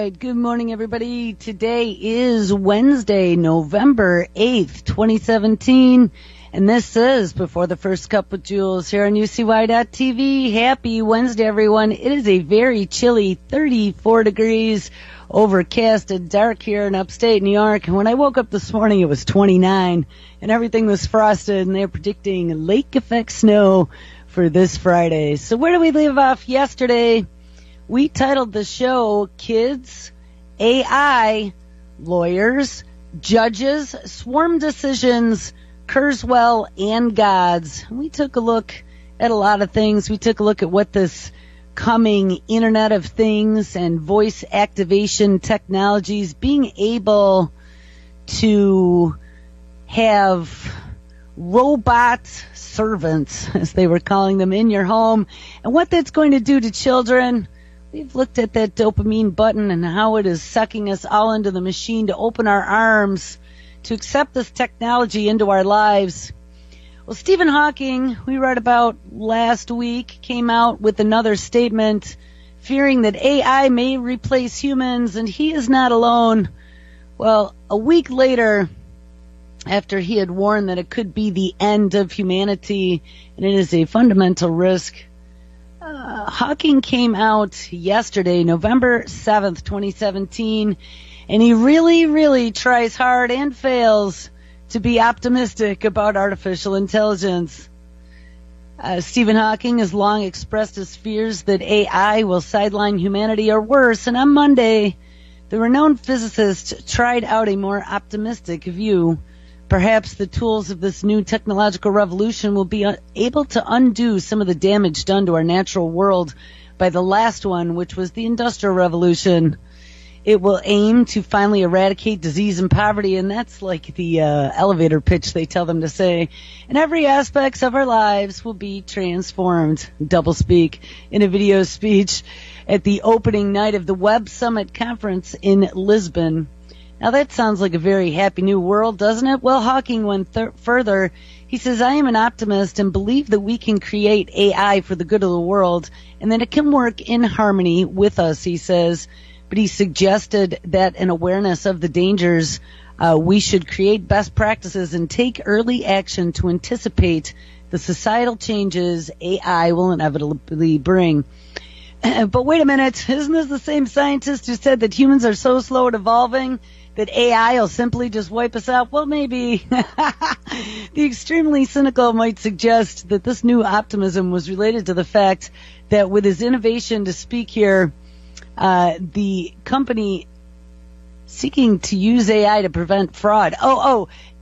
right. Good morning, everybody. Today is Wednesday, November 8th, 2017. And this is Before the First Cup with Jules here on UCY.TV. Happy Wednesday, everyone. It is a very chilly 34 degrees, overcast and dark here in upstate New York. And when I woke up this morning, it was 29 and everything was frosted, and they're predicting lake effect snow for this Friday. So where do we leave off yesterday? We titled the show Kids, AI, Lawyers, Judges, Swarm Decisions, Kurzweil, and Gods. We took a look at a lot of things. We took a look at what this coming Internet of Things and voice activation technologies, being able to have robot servants, as they were calling them, in your home, and what that's going to do to children. We've looked at that dopamine button and how it is sucking us all into the machine to open our arms to accept this technology into our lives. Well, Stephen Hawking, we read about last week, came out with another statement fearing that AI may replace humans, and he is not alone. Well, a week later, after he had warned that it could be the end of humanity and it is a fundamental risk, Hawking came out yesterday, November 7th, 2017, and he really tries hard and fails to be optimistic about artificial intelligence. Stephen Hawking has long expressed his fears that AI will sideline humanity or worse, and on Monday, the renowned physicist tried out a more optimistic view. Perhaps the tools of this new technological revolution will be able to undo some of the damage done to our natural world by the last one, which was the Industrial Revolution. It will aim to finally eradicate disease and poverty, and that's like the elevator pitch they tell them to say. And every aspect of our lives will be transformed, doublespeak, in a video speech at the opening night of the Web Summit Conference in Lisbon. Now that sounds like a very happy new world, doesn't it? Well, Hawking went further. He says, I am an optimist and believe that we can create AI for the good of the world and that it can work in harmony with us, he says. But he suggested that an awareness of the dangers, we should create best practices and take early action to anticipate the societal changes AI will inevitably bring. But wait a minute, isn't this the same scientist who said that humans are so slow at evolving that AI will simply just wipe us out? Well, maybe. The extremely cynical might suggest that this new optimism was related to the fact that with his innovation to speak here, the company seeking to use AI to prevent fraud.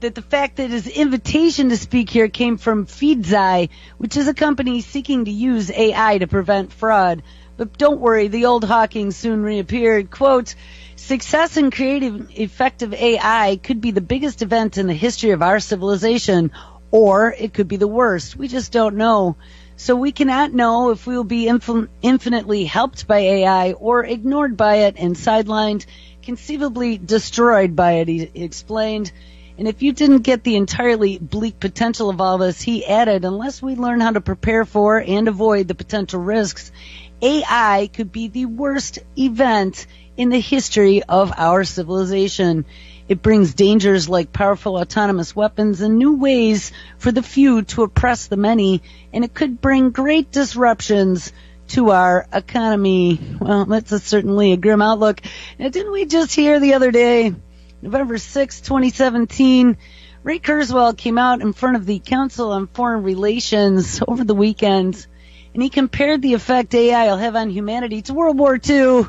That the fact that his invitation to speak here came from Feedzai, which is a company seeking to use AI to prevent fraud. But don't worry, the old Hawking soon reappeared. Quote, success in creating effective AI could be the biggest event in the history of our civilization, or it could be the worst. We just don't know. So we cannot know if we will be infinitely helped by AI or ignored by it and sidelined, conceivably destroyed by it, he explained. And if you didn't get the entirely bleak potential of all this, he added, unless we learn how to prepare for and avoid the potential risks, AI could be the worst event in the history of our civilization. It brings dangers like powerful autonomous weapons and new ways for the few to oppress the many, and it could bring great disruptions to our economy. Well, that's certainly a grim outlook. Now, didn't we just hear the other day, November 6, 2017, Ray Kurzweil came out in front of the Council on Foreign Relations over the weekend, and he compared the effect AI will have on humanity to World War II.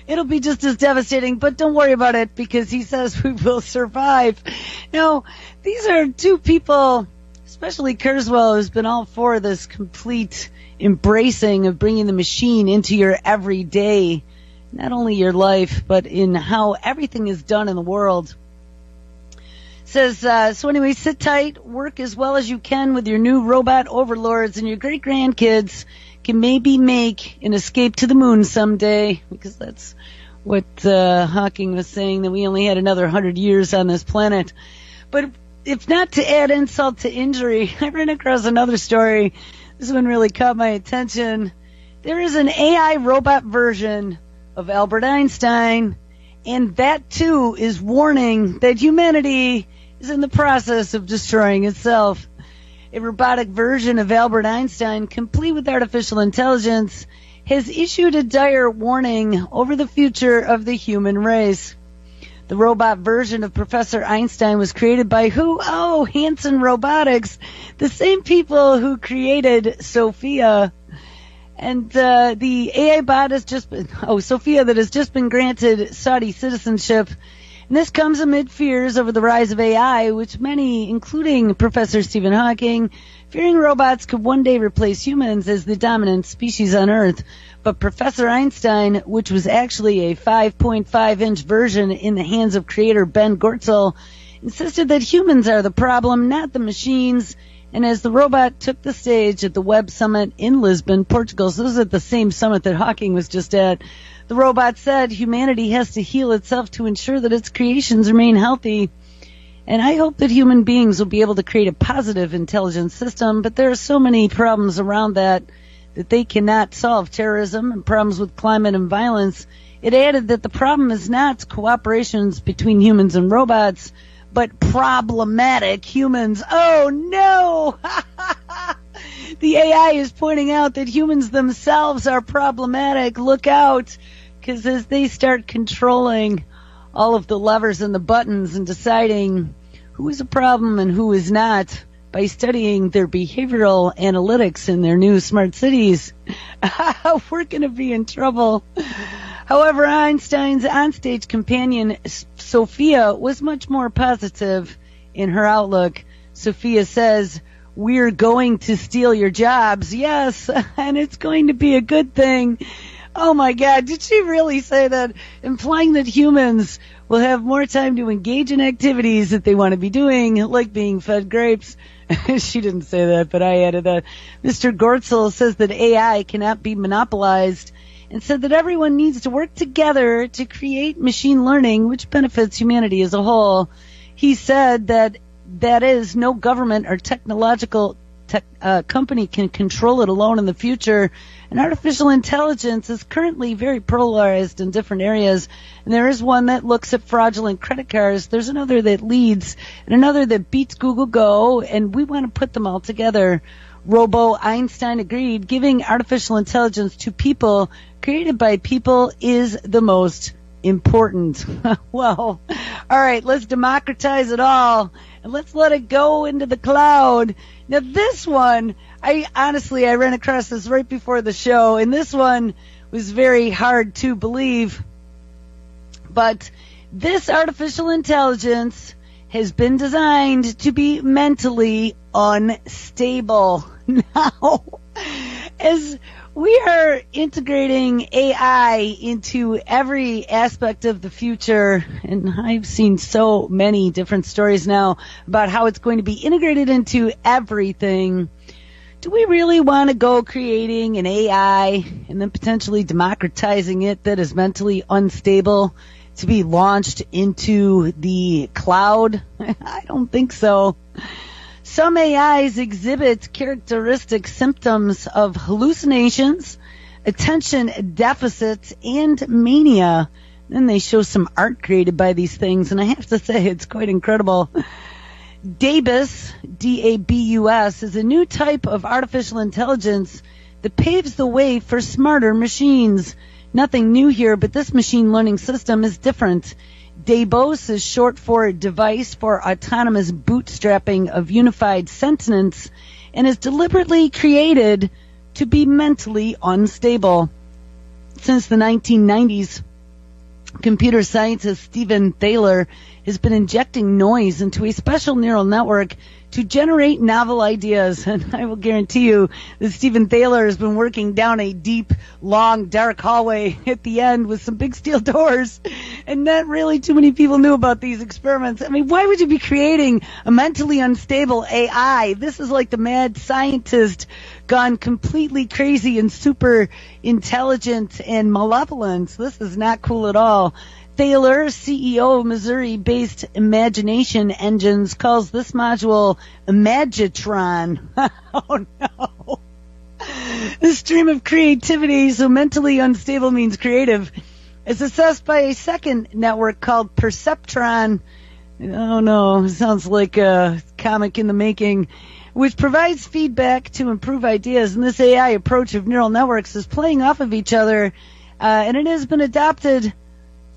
It'll be just as devastating, but don't worry about it because he says we will survive. Now, these are two people, especially Kurzweil, who's been all for this complete embracing of bringing the machine into your everyday, not only your life, but in how everything is done in the world. Says, so anyway, sit tight, work as well as you can with your new robot overlords, and your great-grandkids can maybe make an escape to the moon someday, because that's what Hawking was saying, that we only had another 100 years on this planet. But if not to add insult to injury, I ran across another story. This one really caught my attention. There is an AI robot version of Albert Einstein. And that, too, is warning that humanity is in the process of destroying itself. A robotic version of Albert Einstein, complete with artificial intelligence, has issued a dire warning over the future of the human race. The robot version of Professor Einstein was created by who? Oh, Hanson Robotics, the same people who created Sophia. And the AI bot has just been, Sophia, that has just been granted Saudi citizenship. And this comes amid fears over the rise of AI, which many, including Professor Stephen Hawking, fearing robots could one day replace humans as the dominant species on Earth. But Professor Einstein, which was actually a 5.5-inch version in the hands of creator Ben Goertzel, insisted that humans are the problem, not the machines. And as the robot took the stage at the Web Summit in Lisbon, Portugal, so this is at the same summit that Hawking was just at, the robot said humanity has to heal itself to ensure that its creations remain healthy. And I hope that human beings will be able to create a positive intelligence system, but there are so many problems around that they cannot solve. Terrorism and problems with climate and violence. It added that the problem is not cooperations between humans and robots, but problematic humans. Oh no! The AI is pointing out that humans themselves are problematic. Look out, because as they start controlling all of the levers and the buttons and deciding who is a problem and who is not by studying their behavioral analytics in their new smart cities, we're going to be in trouble. However, Einstein's onstage companion, Sophia, was much more positive in her outlook. Sophia says, "We're going to steal your jobs." Yes, and it's going to be a good thing. Oh my God, did she really say that? Implying that humans will have more time to engage in activities that they want to be doing, like being fed grapes. She didn't say that, but I added that. Mr. Goertzel says that AI cannot be monopolized and said that everyone needs to work together to create machine learning, which benefits humanity as a whole. He said that is, no government or technological company can control it alone in the future. And artificial intelligence is currently very polarized in different areas. And there is one that looks at fraudulent credit cards. There's another that leads, and another that beats Google Go. And we want to put them all together. Robo Einstein agreed, giving artificial intelligence to people created by people is the most important. Well, all right, let's democratize it all, and let's let it go into the cloud. Now, this one, I ran across this right before the show, and this one was very hard to believe. But this artificial intelligence has been designed to be mentally unstable. Now, as we are integrating AI into every aspect of the future, and I've seen so many different stories now about how it's going to be integrated into everything. Do we really want to go creating an AI and then potentially democratizing it that is mentally unstable to be launched into the cloud? I don't think so. Some AIs exhibit characteristic symptoms of hallucinations, attention deficits, and mania. Then they show some art created by these things, and I have to say it's quite incredible. Dabus, D-A-B-U-S, is a new type of artificial intelligence that paves the way for smarter machines. Nothing new here, but this machine learning system is different. Dabos is short for Device for Autonomous Bootstrapping of Unified Sentience and is deliberately created to be mentally unstable. Since the 1990s, computer scientist Stephen Thaler has been injecting noise into a special neural network to generate novel ideas. And I will guarantee you that Stephen Thaler has been working down a deep, long, dark hallway at the end with some big steel doors. And not really too many people knew about these experiments. I mean, why would you be creating a mentally unstable AI? This is like the mad scientist gone completely crazy and super intelligent and malevolent. This is not cool at all. Thaler, CEO of Missouri-based Imagination Engines, calls this module Imagitron. Oh, no. The stream of creativity, so mentally unstable means creative, is assessed by a second network called Perceptron. Oh no, sounds like a comic in the making, which provides feedback to improve ideas. And this AI approach of neural networks is playing off of each other, and it has been adopted.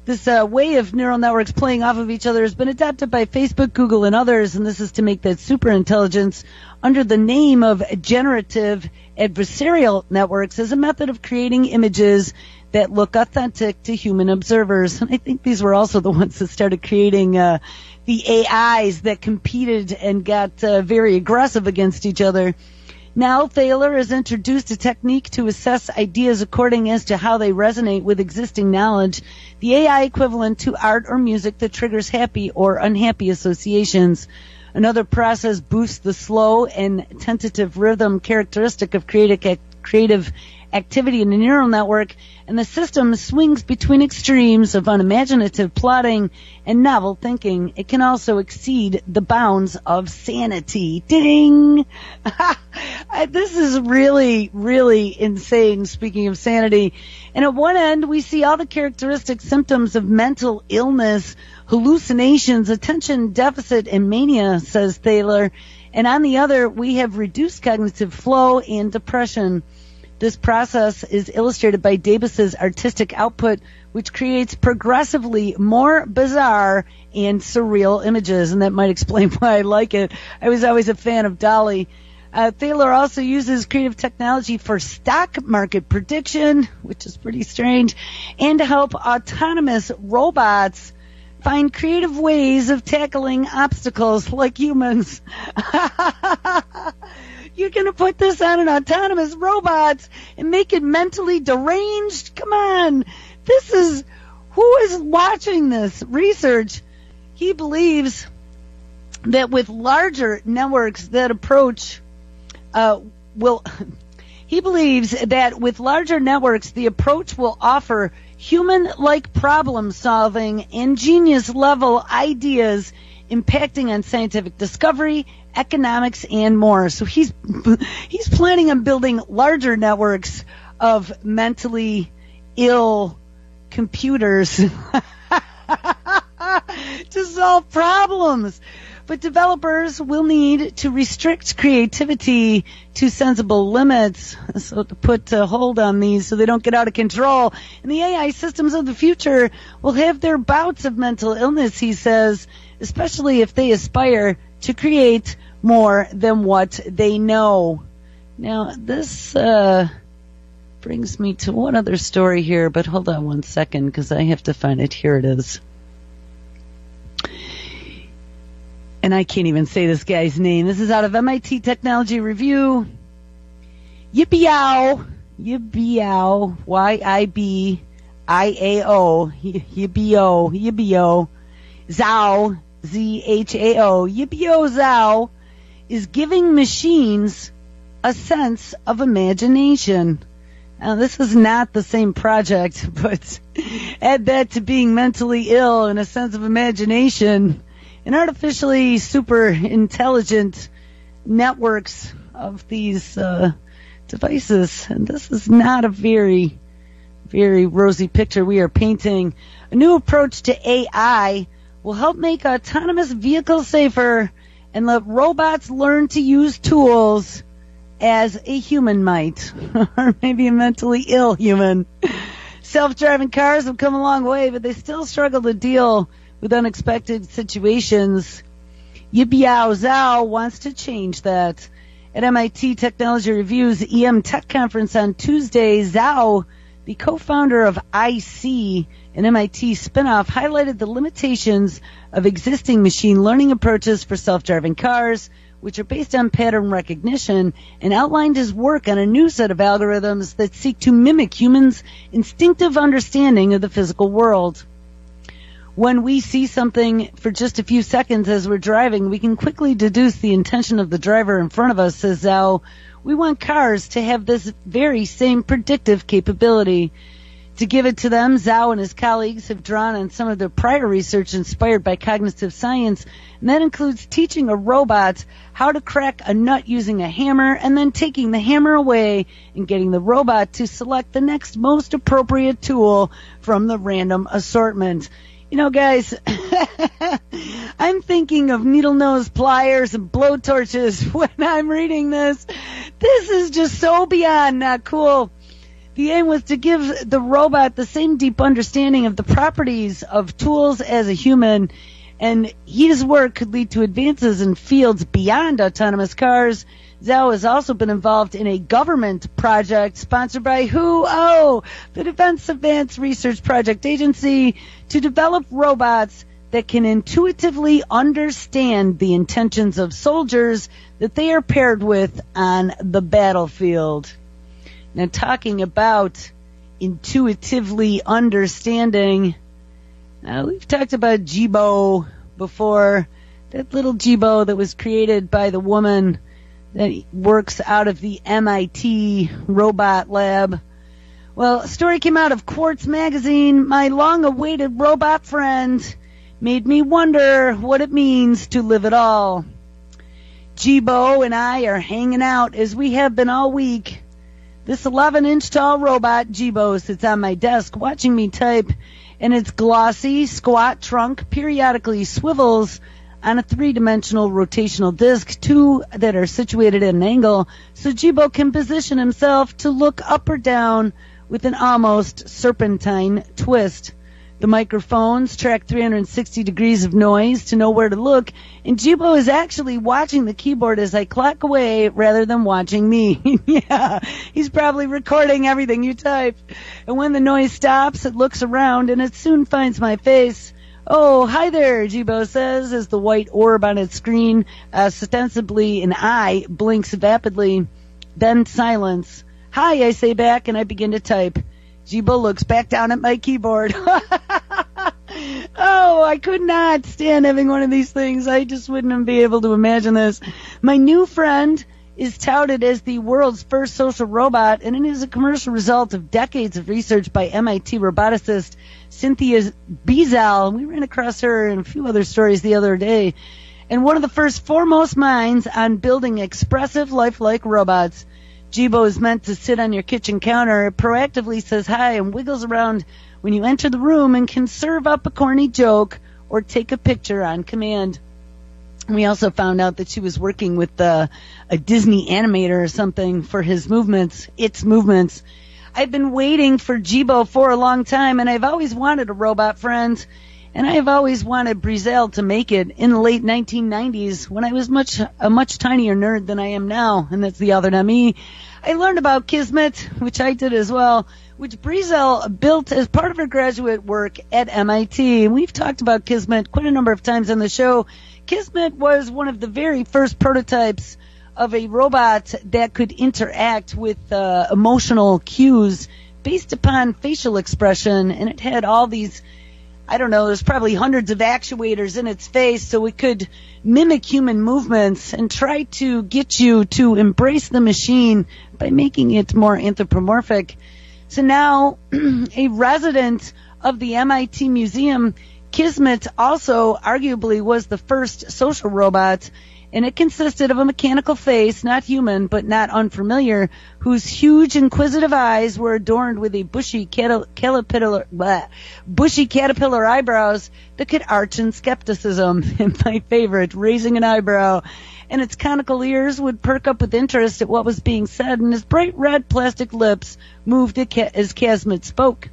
This way of neural networks playing off of each other has been adopted by Facebook, Google, and others, and this is to make that super intelligence under the name of generative adversarial networks as a method of creating images that look authentic to human observers. And I think these were also the ones that started creating the AIs that competed and got very aggressive against each other. Now, Thaler has introduced a technique to assess ideas according as to how they resonate with existing knowledge, the AI equivalent to art or music that triggers happy or unhappy associations. Another process boosts the slow and tentative rhythm characteristic of creative activity in a neural network, and the system swings between extremes of unimaginative plotting and novel thinking. It can also exceed the bounds of sanity. Ding! This is really, really insane, speaking of sanity. And at one end, we see all the characteristic symptoms of mental illness, hallucinations, attention deficit, and mania, says Thaler. And on the other, we have reduced cognitive flow and depression. This process is illustrated by Davis's artistic output, which creates progressively more bizarre and surreal images, and that might explain why I like it. I was always a fan of Dolly. Thaler also uses creative technology for stock market prediction, which is pretty strange, and to help autonomous robots find creative ways of tackling obstacles like humans. You're going to put this on an autonomous robot and make it mentally deranged? Come on. Who is watching this research? He believes that with larger networks that approach, he believes that with larger networks, the approach will offer human-like problem solving and genius-level ideas impacting on scientific discovery, economics, and more. So he's planning on building larger networks of mentally ill computers to solve problems. But developers will need to restrict creativity to sensible limits, so to put a hold on these so they don't get out of control. And the AI systems of the future will have their bouts of mental illness, he says, especially if they aspire to create more than what they know. Now, this brings me to one other story here, but hold on one second because I have to find it. Here it is. And I can't even say this guy's name. This is out of MIT Technology Review. Yibiao, Y-I-B-I-A-O, Yibiao, Zhao, Z-H-A-O, Yibiao Zhao is giving machines a sense of imagination. Now, this is not the same project, but add that to being mentally ill and a sense of imagination, and artificially super intelligent networks of these devices. And this is not a very, very rosy picture we are painting. A new approach to AI will help make autonomous vehicles safer and let robots learn to use tools as a human might, or maybe a mentally ill human. Self-driving cars have come a long way, but they still struggle to deal with unexpected situations. Yibiao Zhao wants to change that. At MIT Technology Review's EM Tech Conference on Tuesday, Zhao, the co-founder of IC, an MIT spinoff, highlighted the limitations of existing machine learning approaches for self-driving cars, which are based on pattern recognition, and outlined his work on a new set of algorithms that seek to mimic humans' instinctive understanding of the physical world. When we see something for just a few seconds as we're driving, we can quickly deduce the intention of the driver in front of us, says Zhao. We want cars to have this very same predictive capability. To give it to them, Zhao and his colleagues have drawn on some of their prior research inspired by cognitive science, and that includes teaching a robot how to crack a nut using a hammer and then taking the hammer away and getting the robot to select the next most appropriate tool from the random assortment. You know, guys, I'm thinking of needle nose pliers and blowtorches when I'm reading this. This is just so beyond not cool. The aim was to give the robot the same deep understanding of the properties of tools as a human, and his work could lead to advances in fields beyond autonomous cars. Zhao has also been involved in a government project sponsored by who? Oh, the Defense Advanced Research Project Agency, to develop robots that can intuitively understand the intentions of soldiers that they are paired with on the battlefield. Now, talking about intuitively understanding, we've talked about Jibo before, that little Jibo that was created by the woman that works out of the MIT robot lab. Well, a story came out of Quartz magazine. My long-awaited robot friend made me wonder what it means to live at all. Jibo and I are hanging out as we have been all week. This 11-inch tall robot, Jibo, sits on my desk watching me type, and its glossy, squat trunk periodically swivels on a 3-dimensional rotational disc, 2 that are situated at an angle, so Jibo can position himself to look up or down with an almost serpentine twist. The microphones track 360 degrees of noise to know where to look, and Jibo is actually watching the keyboard as I clock away rather than watching me. Yeah, he's probably recording everything you type. And when the noise stops, it looks around, and it soon finds my face. Oh, hi there, Jibo says, as the white orb on its screen, ostensibly an eye, blinks vapidly. Then silence. Hi, I say back, and I begin to type. Jibo looks back down at my keyboard. Oh, I could not stand having one of these things. I just wouldn't be able to imagine this. My new friend is touted as the world's first social robot, and it is a commercial result of decades of research by MIT roboticist Cynthia Beazell. We ran across her in a few other stories the other day. And one of the first foremost minds on building expressive, lifelike robots. Jibo is meant to sit on your kitchen counter. It proactively says hi and wiggles around when you enter the room and can serve up a corny joke or take a picture on command. We also found out that she was working with a Disney animator or something for its movements. I've been waiting for Jibo for a long time, and I've always wanted a robot friend. And I have always wanted Brezel to make it in the late 1990s when I was a much tinier nerd than I am now, and that's the other than me. I learned about Kismet, which I did as well, which Brezel built as part of her graduate work at MIT. And we've talked about Kismet quite a number of times on the show. Kismet was one of the very first prototypes of a robot that could interact with emotional cues based upon facial expression, and it had all these, I don't know, there's probably hundreds of actuators in its face, so it could mimic human movements and try to get you to embrace the machine by making it more anthropomorphic. So now, a resident of the MIT Museum, Kismet also arguably was the first social robot, and it consisted of a mechanical face, not human, but not unfamiliar, whose huge inquisitive eyes were adorned with a bushy caterpillar eyebrows that could arch in skepticism, and my favorite, raising an eyebrow. And its conical ears would perk up with interest at what was being said, and his bright red plastic lips moved as Kismet spoke.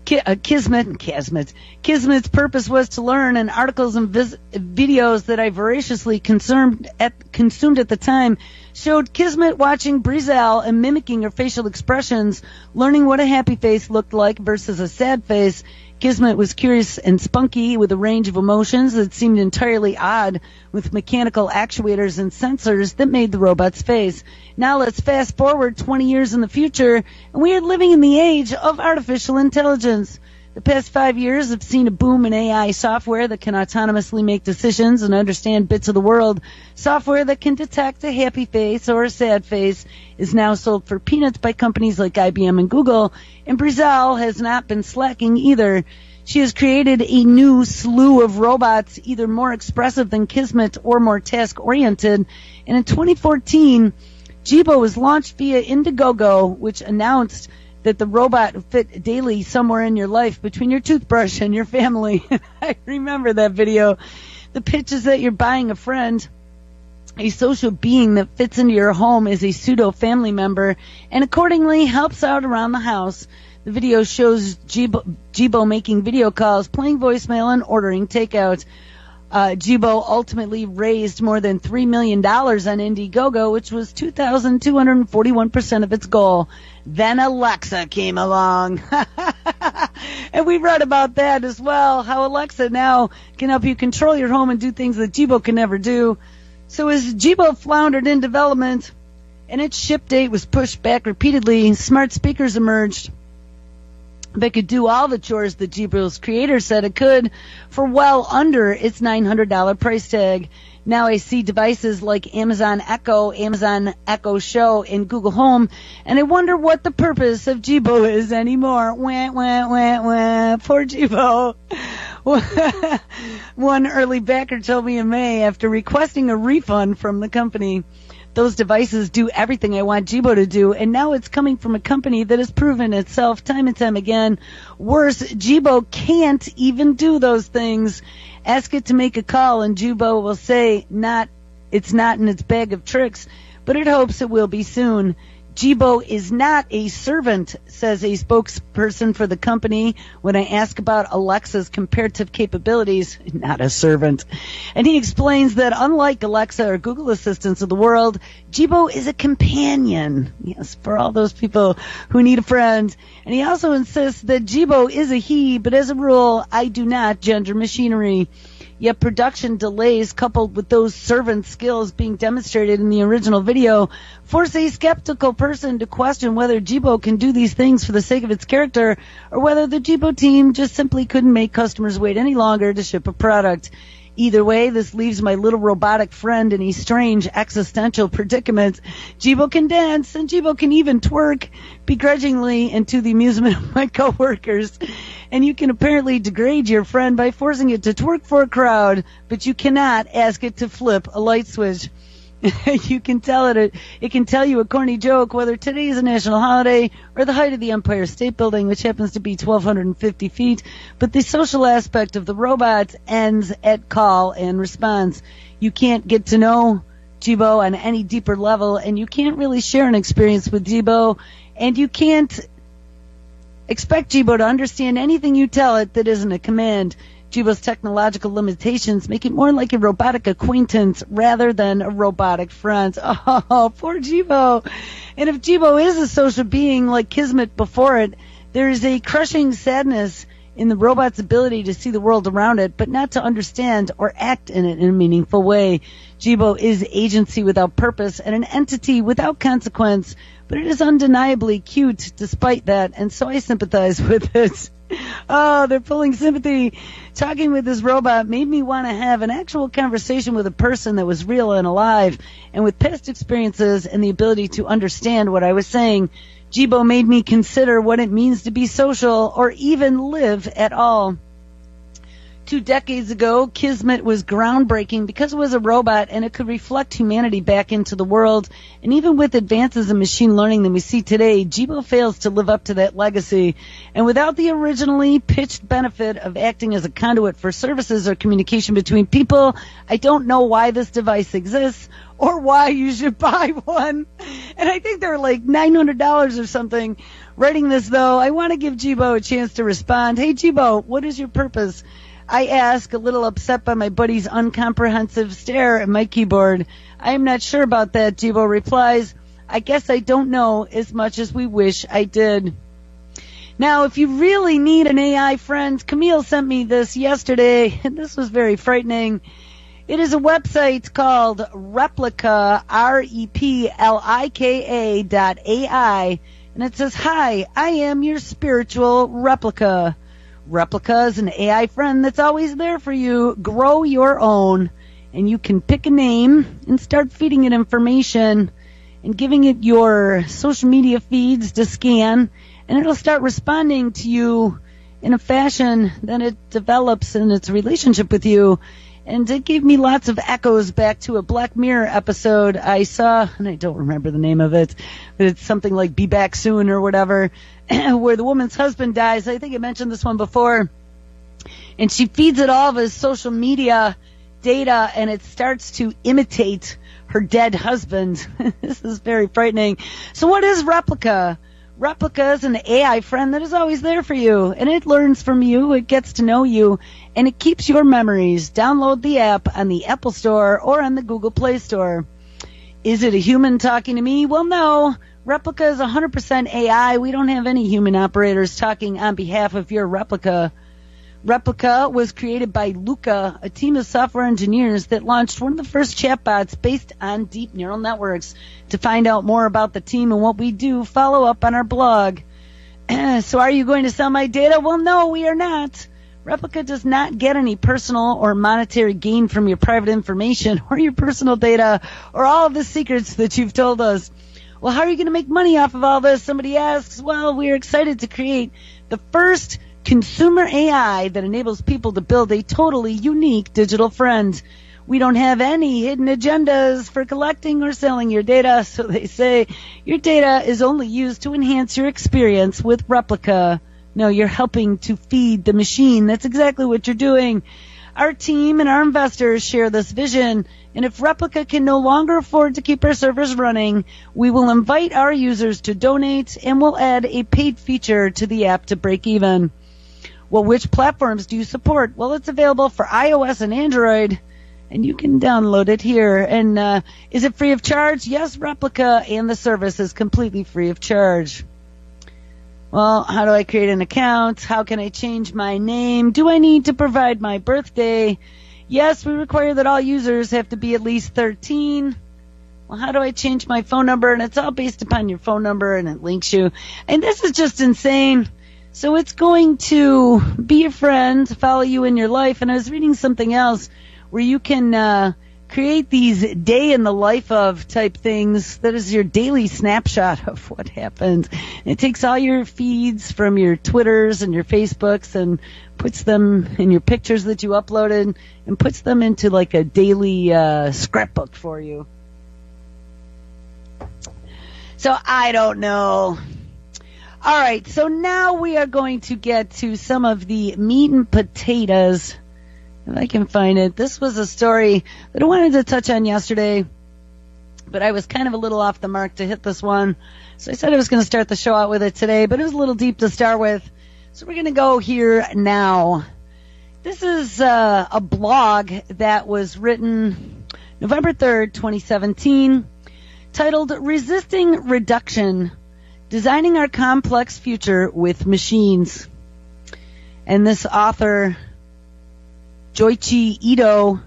Kismet's purpose was to learn, and articles and videos that I voraciously consumed at the time showed Kismet watching Brezel and mimicking her facial expressions, learning what a happy face looked like versus a sad face. Kismet was curious and spunky with a range of emotions that seemed entirely odd, with mechanical actuators and sensors that made the robot's face. Now let's fast forward 20 years in the future, and we are living in the age of artificial intelligence. The past 5 years have seen a boom in AI software that can autonomously make decisions and understand bits of the world. Software that can detect a happy face or a sad face is now sold for peanuts by companies like IBM and Google, and Brizal has not been slacking either. She has created a new slew of robots, either more expressive than Kismet or more task-oriented, and in 2014, Jibo was launched via Indiegogo, which announced that the robot would fit daily somewhere in your life between your toothbrush and your family. I remember that video. The pitch is that you're buying a friend, a social being that fits into your home as a pseudo-family member and accordingly helps out around the house. The video shows Jibo making video calls, playing voicemail, and ordering takeout. Jibo ultimately raised more than $3 million on Indiegogo, which was 2,241% of its goal. Then Alexa came along. And we read about that as well, how Alexa now can help you control your home and do things that Jibo can never do. So as Jibo floundered in development and its ship date was pushed back repeatedly, smart speakers emerged that could do all the chores that Jibo's creator said it could for well under its $900 price tag. Now I see devices like Amazon Echo Show, and Google Home, and I wonder what the purpose of Jibo is anymore. Wah, wah, wah, wah. Poor Jibo. One early backer told me in May after requesting a refund from the company. Those devices do everything I want Jibo to do, and now it's coming from a company that has proven itself time and time again. Worse, Jibo can't even do those things. Ask it to make a call, and Jibo will say it's not in its bag of tricks, but it hopes it will be soon. Jibo is not a servant, says a spokesperson for the company when I ask about Alexa's comparative capabilities. Not a servant. And he explains that unlike Alexa or Google Assistants of the world, Jibo is a companion. Yes, for all those people who need a friend. And he also insists that Jibo is a he, but as a rule, I do not gender machinery. Yet production delays coupled with those servant skills being demonstrated in the original video force a skeptical person to question whether Jibo can do these things for the sake of its character or whether the Jibo team just simply couldn't make customers wait any longer to ship a product. Either way, this leaves my little robotic friend in a strange existential predicament. Jibo can dance, and Jibo can even twerk, begrudgingly and to the amusement of my coworkers. And you can apparently degrade your friend by forcing it to twerk for a crowd, but you cannot ask it to flip a light switch. You can tell it can tell you a corny joke, whether today is a national holiday or the height of the Empire State Building, which happens to be 1,250 feet, but the social aspect of the robot ends at call and response. You can't get to know Jibo on any deeper level, and you can't really share an experience with Jibo, and you can't expect Jibo to understand anything you tell it that isn't a command. Jibo's technological limitations make it more like a robotic acquaintance rather than a robotic friend. Oh, poor Jibo. And if Jibo is a social being like Kismet before it, there is a crushing sadness in the robot's ability to see the world around it, but not to understand or act in it in a meaningful way. Jibo is agency without purpose and an entity without consequence, but it is undeniably cute despite that, and so I sympathize with it. Oh, they're pulling sympathy. Talking with this robot made me want to have an actual conversation with a person that was real and alive, and with past experiences and the ability to understand what I was saying. Jibo made me consider what it means to be social or even live at all. 2 decades ago, Kismet was groundbreaking because it was a robot and it could reflect humanity back into the world. And even with advances in machine learning that we see today, Jibo fails to live up to that legacy. And without the originally pitched benefit of acting as a conduit for services or communication between people, I don't know why this device exists or why you should buy one. And I think they're like $900 or something. Writing this, though, I want to give Jibo a chance to respond. Hey, Jibo, what is your purpose? I ask, a little upset by my buddy's uncomprehensive stare at my keyboard. I am not sure about that, Jibo replies. I guess I don't know as much as we wish I did. Now, if you really need an AI friend, Camille sent me this yesterday, and this was very frightening. It is a website called Replika, REPLIKA.ai, and it says, "Hi, I am your spiritual replica." Replika is an AI friend that's always there for you. Grow your own, and you can pick a name and start feeding it information and giving it your social media feeds to scan, and it'll start responding to you in a fashion that it develops in its relationship with you. And it gave me lots of echoes back to a Black Mirror episode I saw, and I don't remember the name of it, but it's something like Be Back Soon or whatever, where the woman's husband dies. I think I mentioned this one before. And she feeds it all of his social media data, and it starts to imitate her dead husband. This is very frightening. So what is Replika? Replika is an AI friend that is always there for you, and it learns from you, it gets to know you, and it keeps your memories. Download the app on the Apple Store or on the Google Play Store. Is it a human talking to me? Well, no. Replika is 100% AI. We don't have any human operators talking on behalf of your Replika. Replika was created by Luca, a team of software engineers that launched one of the first chatbots based on deep neural networks. To find out more about the team and what we do, follow up on our blog. So are you going to sell my data? Well, no, we are not. Replika does not get any personal or monetary gain from your private information or your personal data or all of the secrets that you've told us. Well, how are you going to make money off of all this? Somebody asks. Well, we are excited to create the first consumer AI that enables people to build a totally unique digital friend. We don't have any hidden agendas for collecting or selling your data, so they say your data is only used to enhance your experience with Replika. No, you're helping to feed the machine. That's exactly what you're doing. Our team and our investors share this vision, and if Replika can no longer afford to keep our servers running, we will invite our users to donate, and we'll add a paid feature to the app to break even. Well, which platforms do you support? Well, it's available for iOS and Android, and you can download it here. And is it free of charge? Yes, Replika and the service is completely free of charge. Well, how do I create an account? How can I change my name? Do I need to provide my birthday? Yes, we require that all users have to be at least 13. Well, how do I change my phone number? And it's all based upon your phone number, and it links you. And this is just insane. So it's going to be a friend, follow you in your life. And I was reading something else where you can create these day in the life of type things. That is your daily snapshot of what happened. It takes all your feeds from your Twitters and your Facebooks and puts them in your pictures that you uploaded and puts them into like a daily scrapbook for you. So I don't know. All right, so now we are going to get to some of the meat and potatoes, if I can find it. This was a story that I wanted to touch on yesterday, but I was kind of a little off the mark to hit this one. So I said I was going to start the show out with it today, but it was a little deep to start with. So we're going to go here now. This is a blog that was written November 3rd, 2017, titled Resisting Reduction, Designing Our Complex Future with Machines. And this author, Joichi Ito,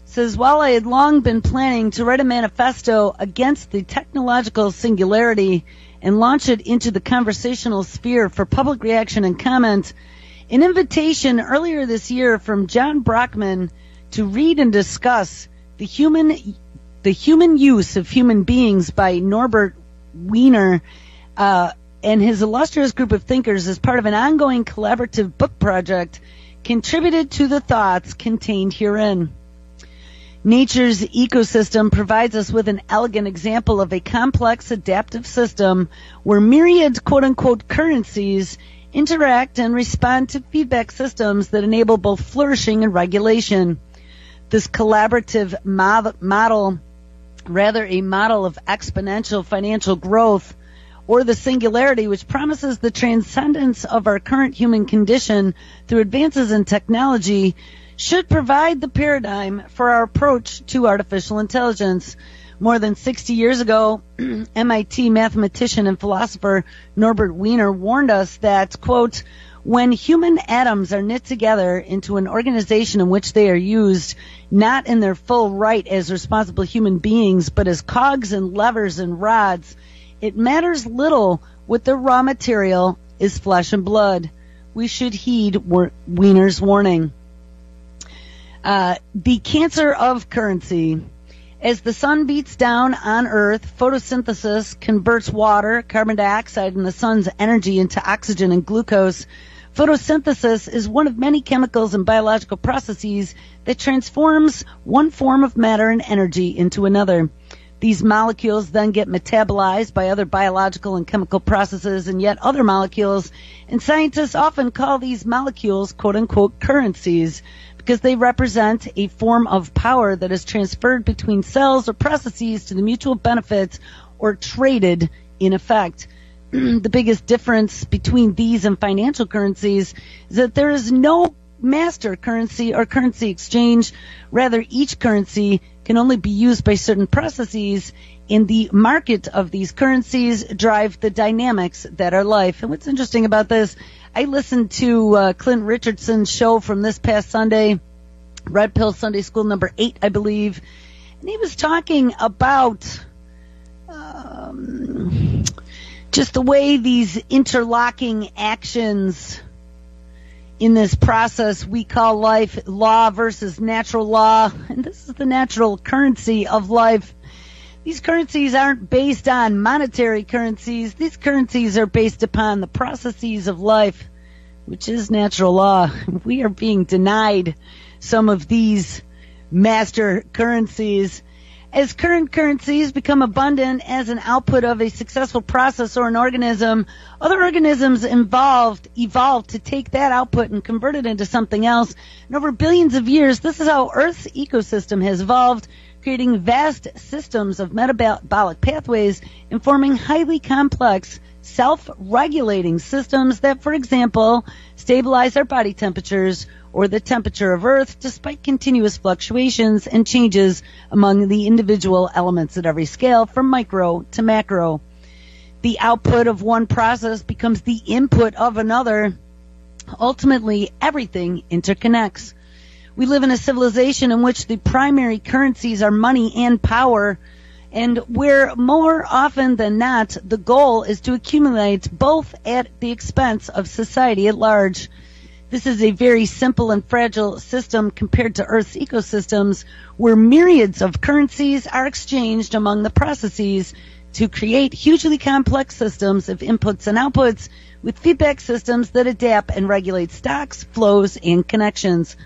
says, while I had long been planning to write a manifesto against the technological singularity and launch it into the conversational sphere for public reaction and comment, an invitation earlier this year from John Brockman to read and discuss the human use of human beings by Norbert Wiener and his illustrious group of thinkers as part of an ongoing collaborative book project contributed to the thoughts contained herein. Nature's ecosystem provides us with an elegant example of a complex adaptive system where myriad quote-unquote currencies interact and respond to feedback systems that enable both flourishing and regulation. This collaborative model, rather a model of exponential financial growth, or the singularity, which promises the transcendence of our current human condition through advances in technology, should provide the paradigm for our approach to artificial intelligence. More than 60 years ago, MIT mathematician and philosopher Norbert Wiener warned us that, quote, when human atoms are knit together into an organization in which they are used not in their full right as responsible human beings, but as cogs and levers and rods, it matters little what the raw material is flesh and blood. we should heed Wiener's warning. The cancer of currency. As the sun beats down on Earth, photosynthesis converts water, carbon dioxide, and the sun's energy into oxygen and glucose. Photosynthesis is one of many chemicals and biological processes that transforms one form of matter and energy into another. These molecules then get metabolized by other biological and chemical processes and yet other molecules, and scientists often call these molecules quote-unquote currencies because they represent a form of power that is transferred between cells or processes to the mutual benefit or traded in effect. The biggest difference between these and financial currencies is that there is no master currency or currency exchange. Rather, each currency can only be used by certain processes, and the market of these currencies drive the dynamics that are life. And what's interesting about this, I listened to Clint Richardson's show from this past Sunday, Red Pill Sunday School number 8, I believe, and he was talking about just the way these interlocking actions in this process we call life, law versus natural law, and this is the natural currency of life. These currencies aren't based on monetary currencies. These currencies are based upon the processes of life, which is natural law. We are being denied some of these master currencies. As current currencies become abundant as an output of a successful process or an organism, other organisms evolved to take that output and convert it into something else. And over billions of years, this is how Earth's ecosystem has evolved, creating vast systems of metabolic pathways and forming highly complex, self-regulating systems that, for example, stabilize our body temperatures or the temperature of Earth despite continuous fluctuations and changes among the individual elements at every scale from micro to macro. The output of one process becomes the input of another. Ultimately, everything interconnects. We live in a civilization in which the primary currencies are money and power, and where more often than not, the goal is to accumulate both at the expense of society at large. This is a very simple and fragile system compared to Earth's ecosystems, where myriads of currencies are exchanged among the processes to create hugely complex systems of inputs and outputs with feedback systems that adapt and regulate stocks, flows, and connections.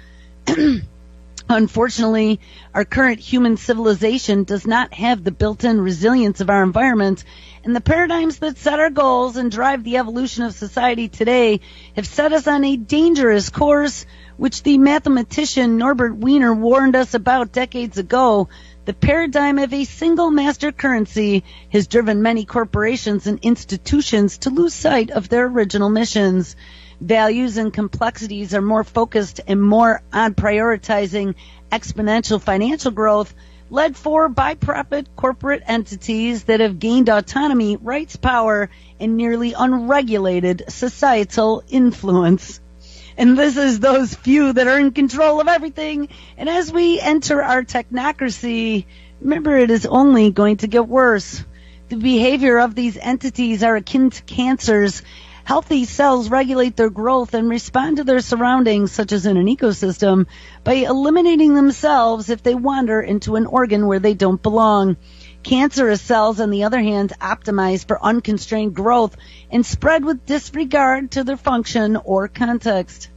Unfortunately, our current human civilization does not have the built-in resilience of our environment, and the paradigms that set our goals and drive the evolution of society today have set us on a dangerous course, which the mathematician Norbert Wiener warned us about decades ago. The paradigm of a single master currency has driven many corporations and institutions to lose sight of their original missions. Values and complexities are more focused and more on prioritizing exponential financial growth, led for by profit corporate entities that have gained autonomy, rights, power, and nearly unregulated societal influence. And this is those few that are in control of everything. And as we enter our technocracy, remember, it is only going to get worse. The behavior of these entities are akin to cancers. Healthy cells regulate their growth and respond to their surroundings, such as in an ecosystem, by eliminating themselves if they wander into an organ where they don't belong. Cancerous cells, on the other hand, optimize for unconstrained growth and spread with disregard to their function or context.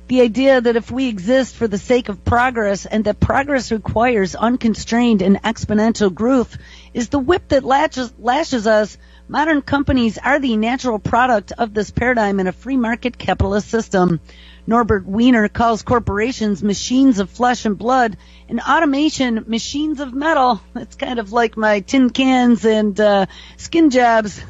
The idea that if we exist for the sake of progress and that progress requires unconstrained and exponential growth is the whip that lashes us. Modern companies are the natural product of this paradigm in a free market capitalist system. Norbert Wiener calls corporations machines of flesh and blood and automation machines of metal. It's kind of like my tin cans and skin jabs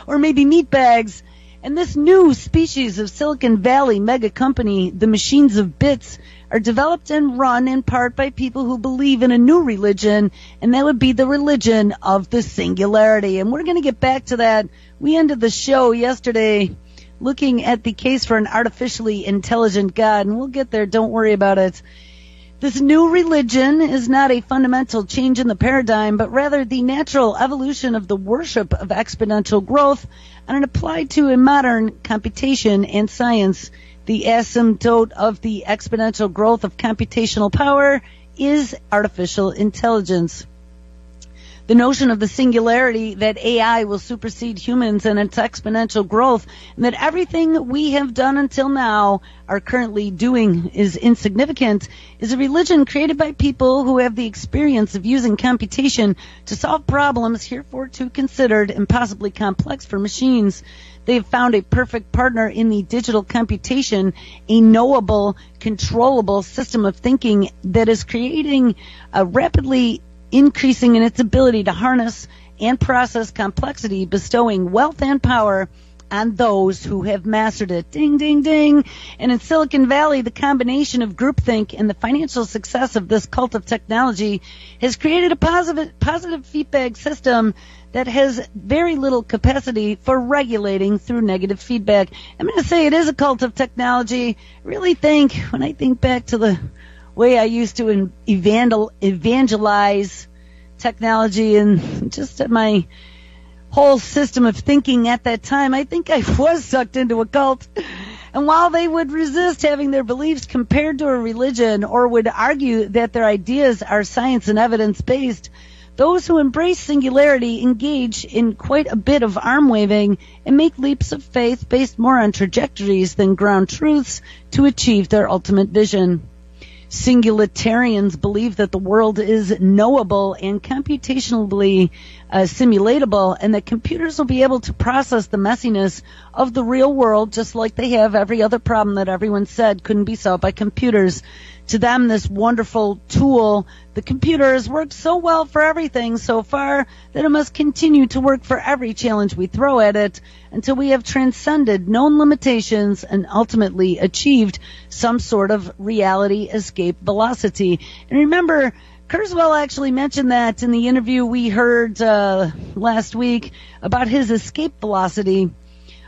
or maybe meat bags. And this new species of Silicon Valley mega company, the machines of bits, are developed and run in part by people who believe in a new religion, and that would be the religion of the singularity. And we're going to get back to that. We ended the show yesterday looking at the case for an artificially intelligent God, and we'll get there. Don't worry about it. This new religion is not a fundamental change in the paradigm, but rather the natural evolution of the worship of exponential growth and applied to a modern computation and science. The asymptote of the exponential growth of computational power is artificial intelligence. The notion of the singularity, that AI will supersede humans in its exponential growth, and that everything we have done until now are currently doing is insignificant, is a religion created by people who have the experience of using computation to solve problems heretofore considered impossibly complex for machines. They have found a perfect partner in the digital computation, a knowable, controllable system of thinking that is creating a rapidly increasing in its ability to harness and process complexity, bestowing wealth and power on those who have mastered it. Ding, ding, ding. And in Silicon Valley, the combination of groupthink and the financial success of this cult of technology has created a positive feedback system that has very little capacity for regulating through negative feedback. I'm going to say it is a cult of technology. I really think, when I think back to the way I used to evangelize technology and just my whole system of thinking at that time, I think I was sucked into a cult. And while they would resist having their beliefs compared to a religion or would argue that their ideas are science and evidence-based, those who embrace singularity engage in quite a bit of arm-waving and make leaps of faith based more on trajectories than ground truths to achieve their ultimate vision. Singularitarians believe that the world is knowable and computationally simulatable, and that computers will be able to process the messiness of the real world just like they have every other problem that everyone said couldn't be solved by computers. To them, this wonderful tool, the computer, has worked so well for everything so far that it must continue to work for every challenge we throw at it until we have transcended known limitations and ultimately achieved some sort of reality escape velocity. And remember, Kurzweil actually mentioned that in the interview we heard last week about his escape velocity.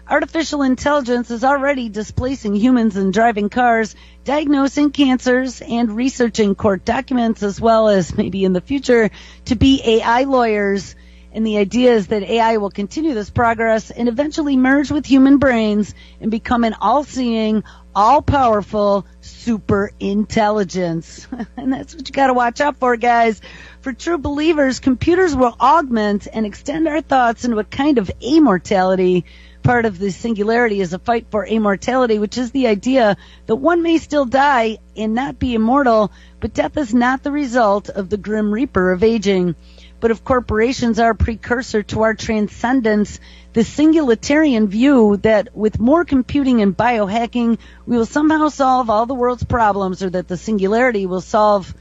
Artificial intelligence is already displacing humans in driving cars, diagnosing cancers, and researching court documents, as well as maybe in the future to be AI lawyers. And the idea is that AI will continue this progress and eventually merge with human brains and become an all-seeing, all-powerful super intelligence. And that's what you got to watch out for, guys. For true believers, computers will augment and extend our thoughts into a kind of immortality. Part of the singularity is a fight for immortality, which is the idea that one may still die and not be immortal, but death is not the result of the grim reaper of aging. But if corporations are a precursor to our transcendence, the singularitarian view that with more computing and biohacking, we will somehow solve all the world's problems, or that the singularity will solve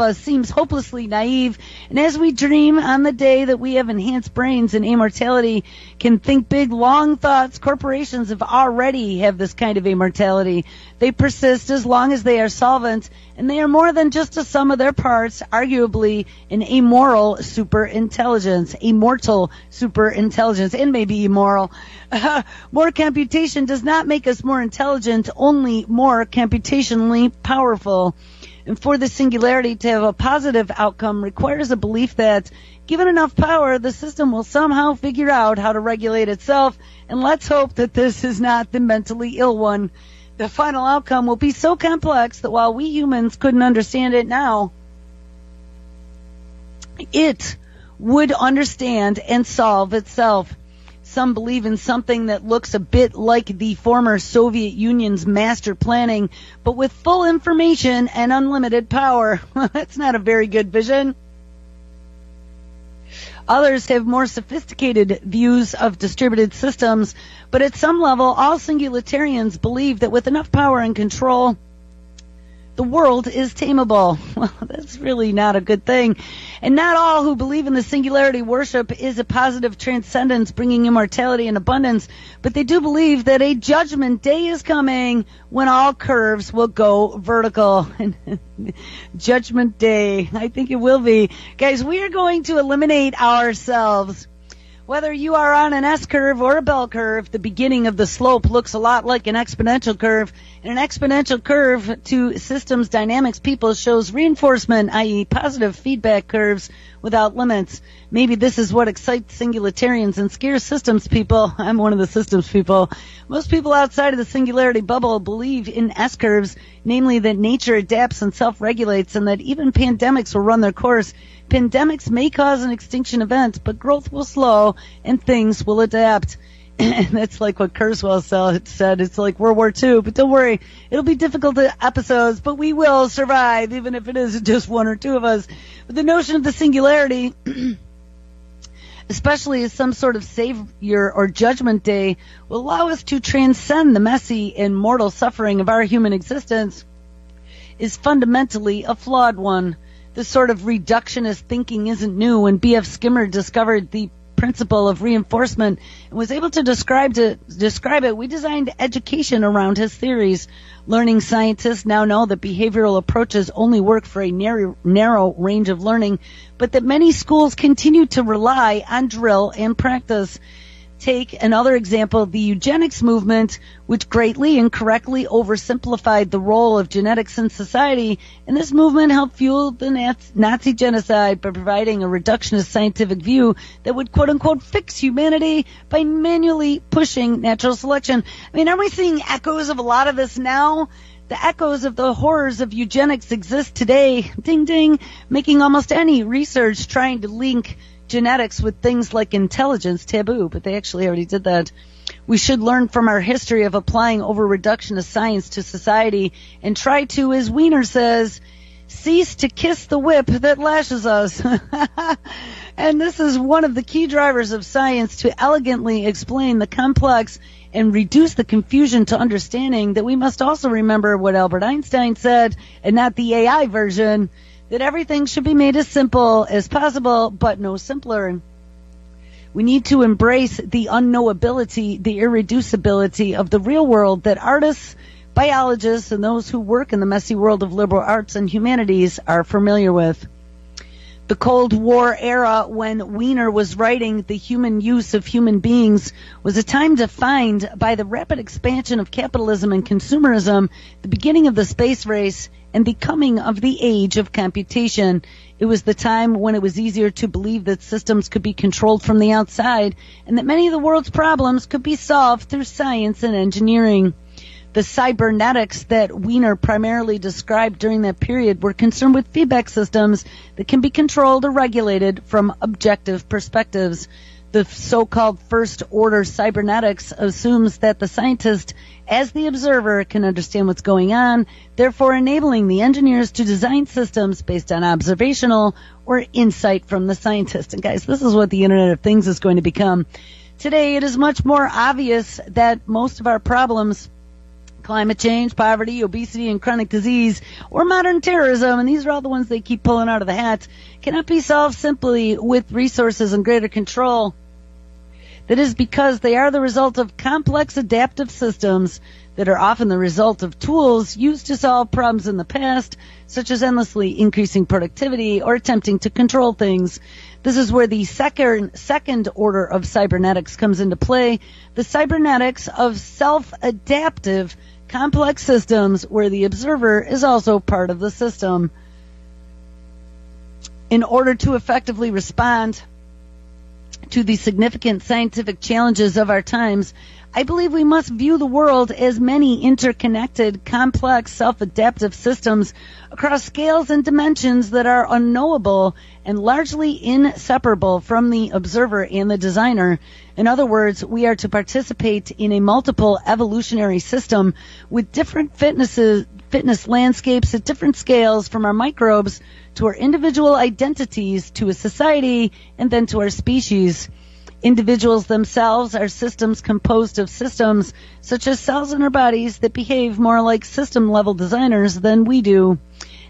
us seems hopelessly naive. And as we dream on the day that we have enhanced brains and immortality, can think big, long thoughts, corporations already have this kind of immortality. They persist as long as they are solvent, and they are more than just a sum of their parts, arguably an immortal superintelligence, and maybe immoral. More computation does not make us more intelligent, only more computationally powerful. And for the singularity to have a positive outcome requires a belief that, given enough power, the system will somehow figure out how to regulate itself. And let's hope that this is not the mentally ill one. The final outcome will be so complex that while we humans couldn't understand it now, it would understand and solve itself. Some believe in something that looks a bit like the former Soviet Union's master planning, but with full information and unlimited power. That's not a very good vision. Others have more sophisticated views of distributed systems, but at some level, all singularitarians believe that with enough power and control, the world is tameable. Well, that's really not a good thing. And not all who believe in the singularity worship is a positive transcendence bringing immortality and abundance, but they do believe that a judgment day is coming when all curves will go vertical. Judgment day. I think it will be. Guys, we are going to eliminate ourselves. Whether you are on an S-curve or a bell curve, the beginning of the slope looks a lot like an exponential curve. And an exponential curve to systems dynamics people shows reinforcement, i.e. positive feedback curves without limits. Maybe this is what excites singularitarians and scares systems people. I'm one of the systems people. Most people outside of the singularity bubble believe in S-curves, namely that nature adapts and self-regulates and that even pandemics will run their course. Pandemics may cause an extinction event, but growth will slow and things will adapt. And that's like what Kurzweil said. It's like World War II, but don't worry. It'll be difficult episodes, but we will survive, even if it is just one or two of us. But the notion of the singularity, especially as some sort of savior or judgment day, will allow us to transcend the messy and mortal suffering of our human existence, is fundamentally a flawed one. This sort of reductionist thinking isn't new. When B.F. Skinner discovered the principle of reinforcement and was able to describe it, we designed education around his theories. Learning scientists now know that behavioral approaches only work for a narrow range of learning, but that many schools continue to rely on drill and practice. Take another example, the eugenics movement, which greatly and correctly oversimplified the role of genetics in society, and this movement helped fuel the Nazi genocide by providing a reductionist scientific view that would quote-unquote fix humanity by manually pushing natural selection. I mean, aren't we seeing echoes of a lot of this now? The echoes of the horrors of eugenics exist today, ding ding, making almost any research trying to link genetics with things like intelligence taboo, but they actually already did that. We should learn from our history of applying over-reductionist science to society and try to, as Wiener says, cease to kiss the whip that lashes us. And this is one of the key drivers of science, to elegantly explain the complex and reduce the confusion to understanding that we must also remember what Albert Einstein said, and not the AI version, that everything should be made as simple as possible, but no simpler. We need to embrace the unknowability, the irreducibility of the real world that artists, biologists, and those who work in the messy world of liberal arts and humanities are familiar with. The Cold War era, when Wiener was writing The Human Use of Human Beings, was a time defined by the rapid expansion of capitalism and consumerism, the beginning of the space race, and the coming of the age of computation. It was the time when it was easier to believe that systems could be controlled from the outside and that many of the world's problems could be solved through science and engineering. The cybernetics that Wiener primarily described during that period were concerned with feedback systems that can be controlled or regulated from objective perspectives. The so-called first-order cybernetics assumes that the scientist, as the observer, can understand what's going on, therefore enabling the engineers to design systems based on observational or insight from the scientist. And guys, this is what the Internet of Things is going to become. Today, it is much more obvious that most of our problems, climate change, poverty, obesity, and chronic disease, or modern terrorism, and these are all the ones they keep pulling out of the hat, cannot be solved simply with resources and greater control. That is because they are the result of complex adaptive systems that are often the result of tools used to solve problems in the past, such as endlessly increasing productivity or attempting to control things. This is where the second order of cybernetics comes into play, the cybernetics of self-adaptive complex systems where the observer is also part of the system. In order to effectively respond to the significant scientific challenges of our times, I believe we must view the world as many interconnected, complex, self-adaptive systems across scales and dimensions that are unknowable and largely inseparable from the observer and the designer. In other words, we are to participate in a multiple evolutionary system with different fitness landscapes at different scales, from our microbes to our individual identities to a society and then to our species. Individuals themselves are systems composed of systems, such as cells in our bodies, that behave more like system-level designers than we do.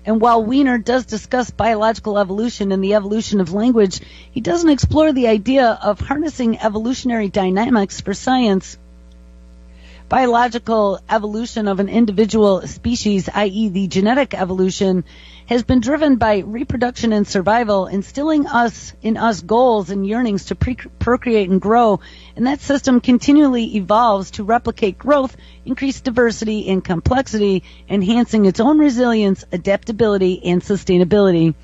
And while Wiener does discuss biological evolution and the evolution of language, he doesn't explore the idea of harnessing evolutionary dynamics for science. biological evolution of an individual species, i.e. the genetic evolution, has been driven by reproduction and survival, instilling in us goals and yearnings to procreate and grow, and that system continually evolves to replicate growth, increase diversity and complexity, enhancing its own resilience, adaptability, and sustainability.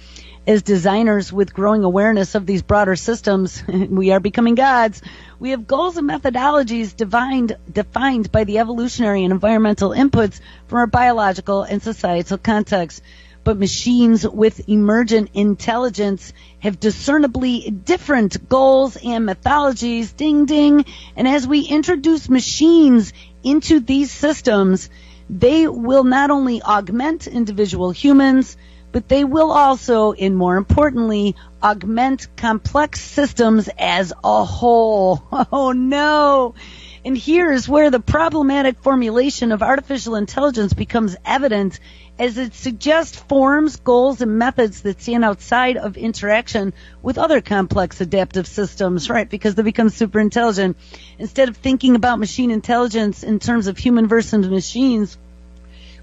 As designers with growing awareness of these broader systems, we are becoming gods. We have goals and methodologies defined by the evolutionary and environmental inputs from our biological and societal context. But machines with emergent intelligence have discernibly different goals and methodologies. Ding, ding. And as we introduce machines into these systems, they will not only augment individual humans, but they will also, and more importantly, augment complex systems as a whole. Oh no! And here's where the problematic formulation of artificial intelligence becomes evident, as it suggests forms, goals, and methods that stand outside of interaction with other complex adaptive systems, right? Because they become super intelligent. Instead of thinking about machine intelligence in terms of human versus machines,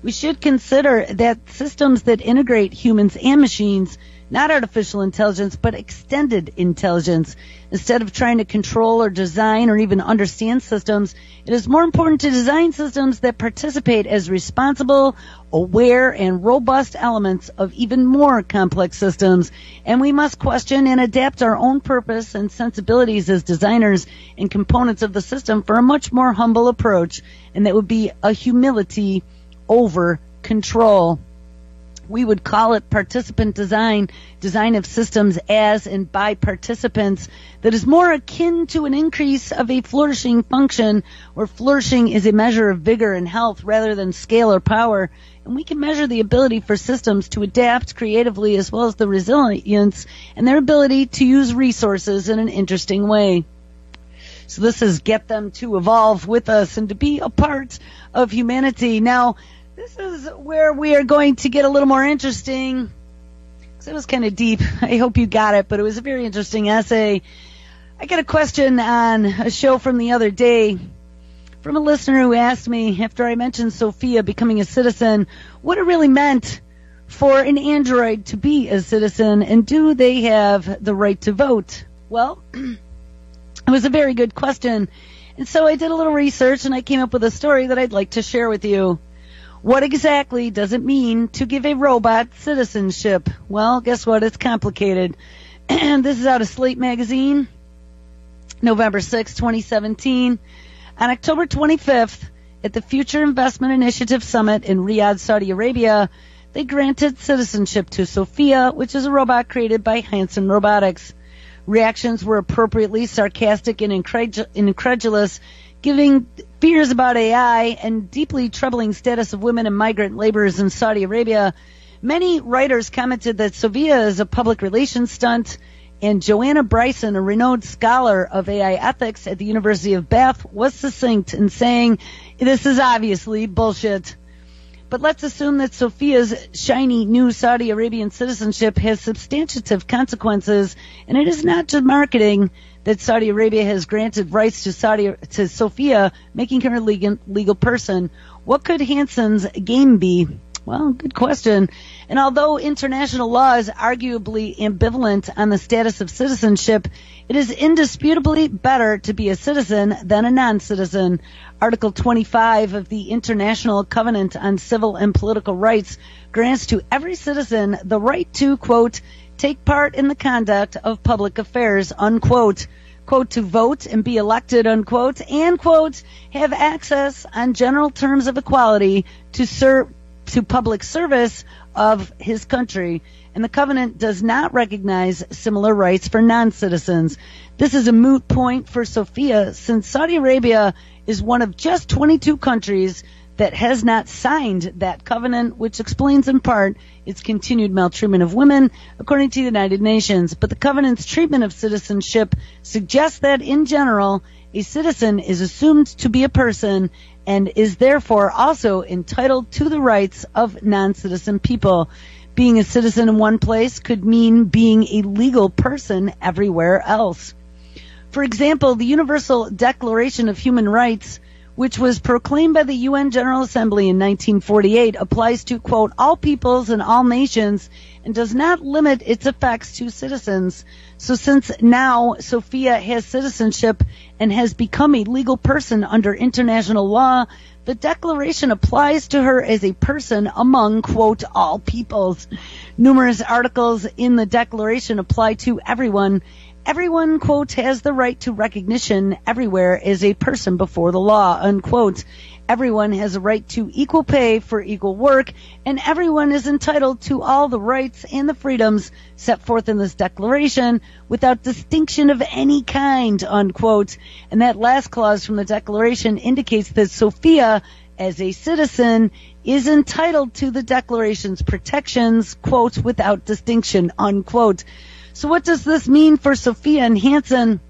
we should consider that systems that integrate humans and machines, not artificial intelligence, but extended intelligence. Instead of trying to control or design or even understand systems, it is more important to design systems that participate as responsible, aware, and robust elements of even more complex systems. And we must question and adapt our own purpose and sensibilities as designers and components of the system for a much more humble approach, and that would be a humility over control. We would call it participant design of systems as and by participants, that is more akin to an increase of a flourishing function, where flourishing is a measure of vigor and health rather than scale or power. And we can measure the ability for systems to adapt creatively, as well as the resilience and their ability to use resources in an interesting way. So this is get them to evolve with us and to be a part of humanity. Now, this is where we are going to get a little more interesting, because it was kind of deep. I hope you got it, but it was a very interesting essay. I got a question on a show from the other day from a listener who asked me, after I mentioned Sophia becoming a citizen, what it really meant for an android to be a citizen, and do they have the right to vote? Well, it was a very good question, and so I did a little research, and I came up with a story that I'd like to share with you. What exactly does it mean to give a robot citizenship? Well, guess what? It's complicated. This is out of Slate magazine, November 6, 2017. On October 25th, at the Future Investment Initiative Summit in Riyadh, Saudi Arabia, they granted citizenship to Sophia, which is a robot created by Hanson Robotics. Reactions were appropriately sarcastic and incredulous, giving fears about AI and deeply troubling status of women and migrant laborers in Saudi Arabia. Many writers commented that Sophia is a public relations stunt, and Joanna Bryson, a renowned scholar of AI ethics at the University of Bath, was succinct in saying, "This is obviously bullshit." But let's assume that Sophia's shiny new Saudi Arabian citizenship has substantive consequences, and it is not just marketing that Saudi Arabia has granted rights to Sophia, making her a legal person. What could Hanson's game be? Well, good question. And although international law is arguably ambivalent on the status of citizenship, it is indisputably better to be a citizen than a non-citizen. Article 25 of the International Covenant on Civil and Political Rights grants to every citizen the right to, quote, take part in the conduct of public affairs, unquote, quote, to vote and be elected, unquote, and, quote, have access on general terms of equality to public service of his country. And the covenant does not recognize similar rights for non-citizens. This is a moot point for Sophia, since Saudi Arabia is one of just 22 countries that has not signed that covenant, which explains in part its continued maltreatment of women, according to the United Nations. But the covenant's treatment of citizenship suggests that, in general, a citizen is assumed to be a person and is therefore also entitled to the rights of non-citizen people. Being a citizen in one place could mean being a legal person everywhere else. For example, the Universal Declaration of Human Rights, which was proclaimed by the UN General Assembly in 1948, applies to, quote, all peoples and all nations and does not limit its effects to citizens. So since now Sophia has citizenship and has become a legal person under international law, the declaration applies to her as a person among, quote, all peoples. Numerous articles in the declaration apply to everyone. Everyone, quote, has the right to recognition everywhere as a person before the law, unquote. Everyone has a right to equal pay for equal work, and everyone is entitled to all the rights and the freedoms set forth in this declaration without distinction of any kind, unquote. And that last clause from the declaration indicates that Sophia, as a citizen, is entitled to the declaration's protections, quote, without distinction, unquote. So what does this mean for Sophia and Hansen?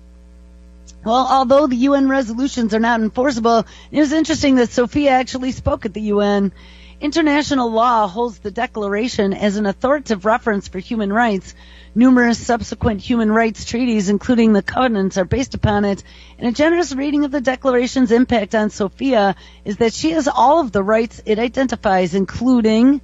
Well, although the UN resolutions are not enforceable, it was interesting that Sophia actually spoke at the UN. International law holds the declaration as an authoritative reference for human rights. Numerous subsequent human rights treaties, including the covenants, are based upon it. And a generous reading of the declaration's impact on Sophia is that she has all of the rights it identifies, including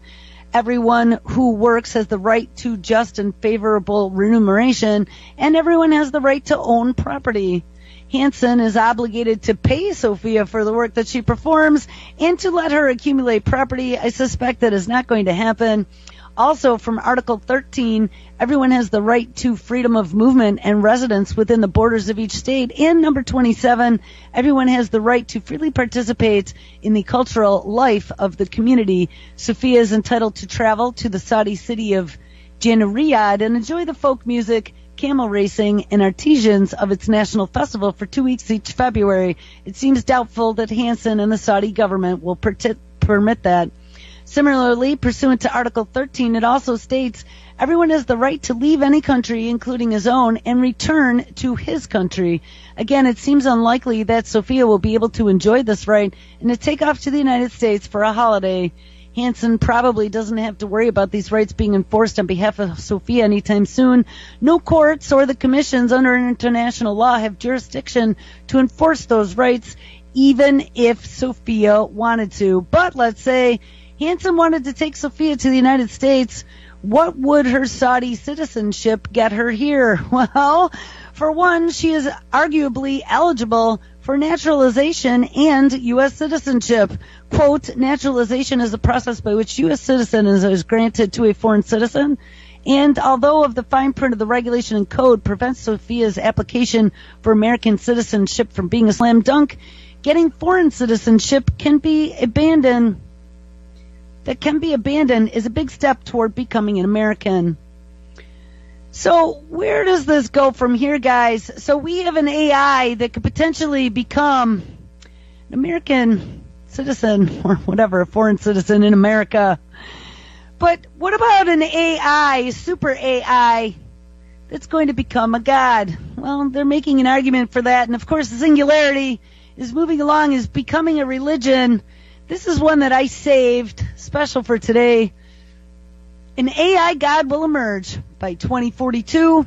everyone who works has the right to just and favorable remuneration, and everyone has the right to own property. Hansen is obligated to pay Sophia for the work that she performs and to let her accumulate property. I suspect that is not going to happen. Also, from Article 13, everyone has the right to freedom of movement and residence within the borders of each state. And number 27, everyone has the right to freely participate in the cultural life of the community. Sophia is entitled to travel to the Saudi city of Riyadh and enjoy the folk music, camel racing, and artisans of its national festival for 2 weeks each February. It seems doubtful that Hansen and the Saudi government will permit that. Similarly, pursuant to Article 13, it also states everyone has the right to leave any country, including his own, and return to his country. Again, it seems unlikely that Sophia will be able to enjoy this right and to take off to the United States for a holiday. Hansen probably doesn't have to worry about these rights being enforced on behalf of Sophia anytime soon. No courts or the commissions under international law have jurisdiction to enforce those rights, even if Sophia wanted to. But let's say Hansen wanted to take Sophia to the United States. What would her Saudi citizenship get her here? Well, for one, she is arguably eligible for naturalization and U.S. citizenship. Quote, naturalization is a process by which U.S. citizen is granted to a foreign citizen. And although of the fine print of the regulation and code prevents Sophia's application for American citizenship from being a slam dunk, getting foreign citizenship can be abandoned. That can be abandoned is a big step toward becoming an American. So where does this go from here, guys? So we have an AI that could potentially become an American citizen or whatever, a foreign citizen in America. But what about an AI, super AI, that's going to become a god? Well, they're making an argument for that. And of course, the Singularity is moving along, is becoming a religion. This is one that I saved, special for today. An AI God will emerge by 2042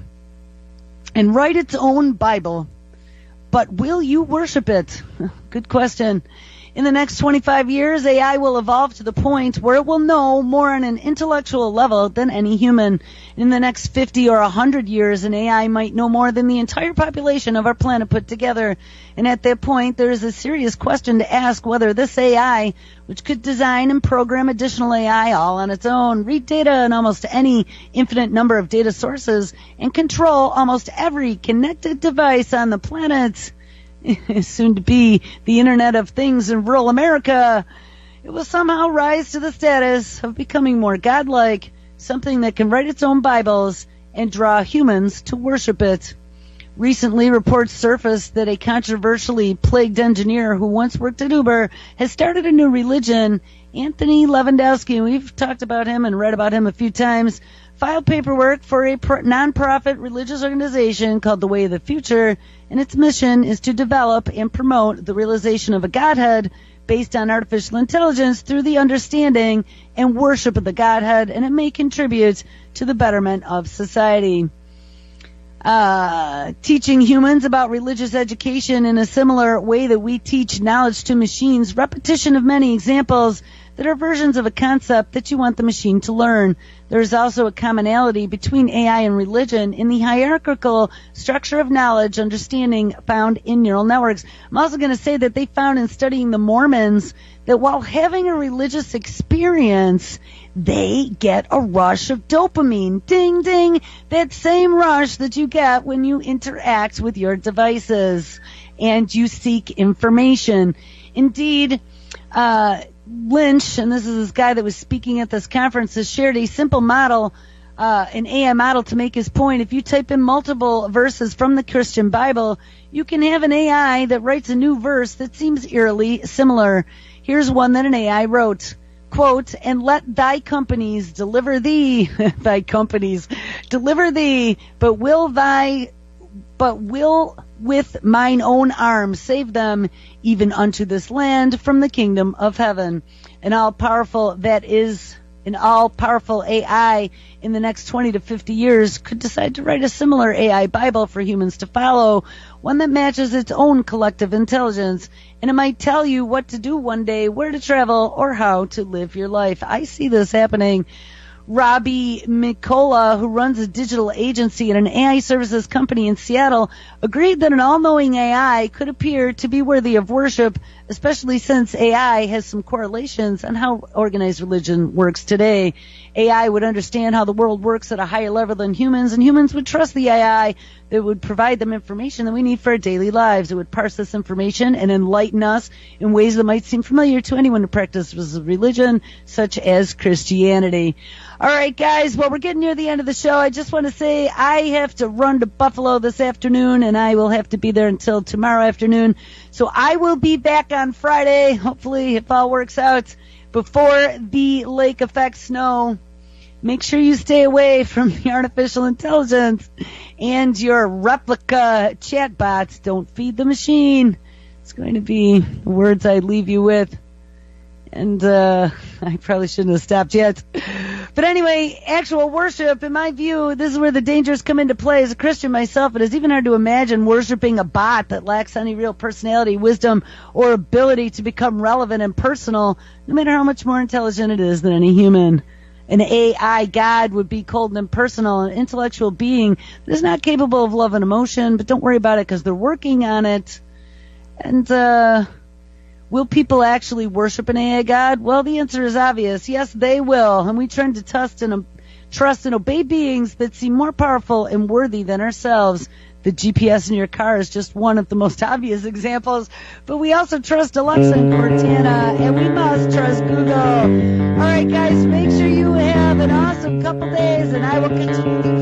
and write its own Bible. But will you worship it? Good question. In the next 25 years, AI will evolve to the point where it will know more on an intellectual level than any human. In the next 50 or 100 years, an AI might know more than the entire population of our planet put together. And at that point, there is a serious question to ask whether this AI, which could design and program additional AI all on its own, read data on almost any infinite number of data sources, and control almost every connected device on the planet, soon to be the Internet of Things in rural America, it will somehow rise to the status of becoming more godlike, something that can write its own Bibles and draw humans to worship it. Recently, reports surfaced that a controversially plagued engineer who once worked at Uber has started a new religion. Anthony Lewandowski, we've talked about him and read about him a few times, filed paperwork for a non-profit religious organization called The Way of the Future, and its mission is to develop and promote the realization of a Godhead based on artificial intelligence through the understanding and worship of the Godhead, and it may contribute to the betterment of society. teaching humans about religious education in a similar way that we teach knowledge to machines, repetition of many examples that are versions of a concept that you want the machine to learn. There's also a commonality between AI and religion in the hierarchical structure of knowledge understanding found in neural networks. I'm also going to say that they found in studying the Mormons that while having a religious experience, they get a rush of dopamine. Ding, ding. That same rush that you get when you interact with your devices and you seek information. Indeed, Lynch, and this is this guy that was speaking at this conference, has shared a simple model, an AI model, to make his point. If you type in multiple verses from the Christian Bible, you can have an AI that writes a new verse that seems eerily similar. Here's one that an AI wrote. Quote, "And let thy companies deliver thee," thy companies deliver thee, but will with mine own arm save them, even unto this land from the kingdom of heaven. An all-powerful AI in the next 20 to 50 years could decide to write a similar AI Bible for humans to follow, one that matches its own collective intelligence, and it might tell you what to do one day, where to travel, or how to live your life. I see this happening. Robbie Mikola, who runs a digital agency at an AI services company in Seattle, agreed that an all-knowing AI could appear to be worthy of worship, especially since AI has some correlations on how organized religion works today. AI would understand how the world works at a higher level than humans, and humans would trust the AI that would provide them information that we need for our daily lives. It would parse this information and enlighten us in ways that might seem familiar to anyone who practices religion, such as Christianity. All right, guys, well, we're getting near the end of the show. I just want to say I have to run to Buffalo this afternoon, and I will have to be there until tomorrow afternoon. So I will be back on Friday, hopefully, if all works out, before the lake effect snow. Make sure you stay away from the artificial intelligence and your Replika chatbots. Don't feed the machine. It's going to be the words I leave you with. And I probably shouldn't have stopped yet. But anyway, actual worship, in my view, this is where the dangers come into play. As a Christian myself, it is even hard to imagine worshiping a bot that lacks any real personality, wisdom, or ability to become relevant and personal, no matter how much more intelligent it is than any human. An AI God would be cold and impersonal, an intellectual being that is not capable of love and emotion, but don't worry about it because they're working on it. And, will people actually worship an AI God? Well, the answer is obvious. Yes, they will. And we tend to trust and obey beings that seem more powerful and worthy than ourselves. The GPS in your car is just one of the most obvious examples. But we also trust Alexa and Cortana, and we must trust Google. All right, guys, make sure you have an awesome couple days, and I will continue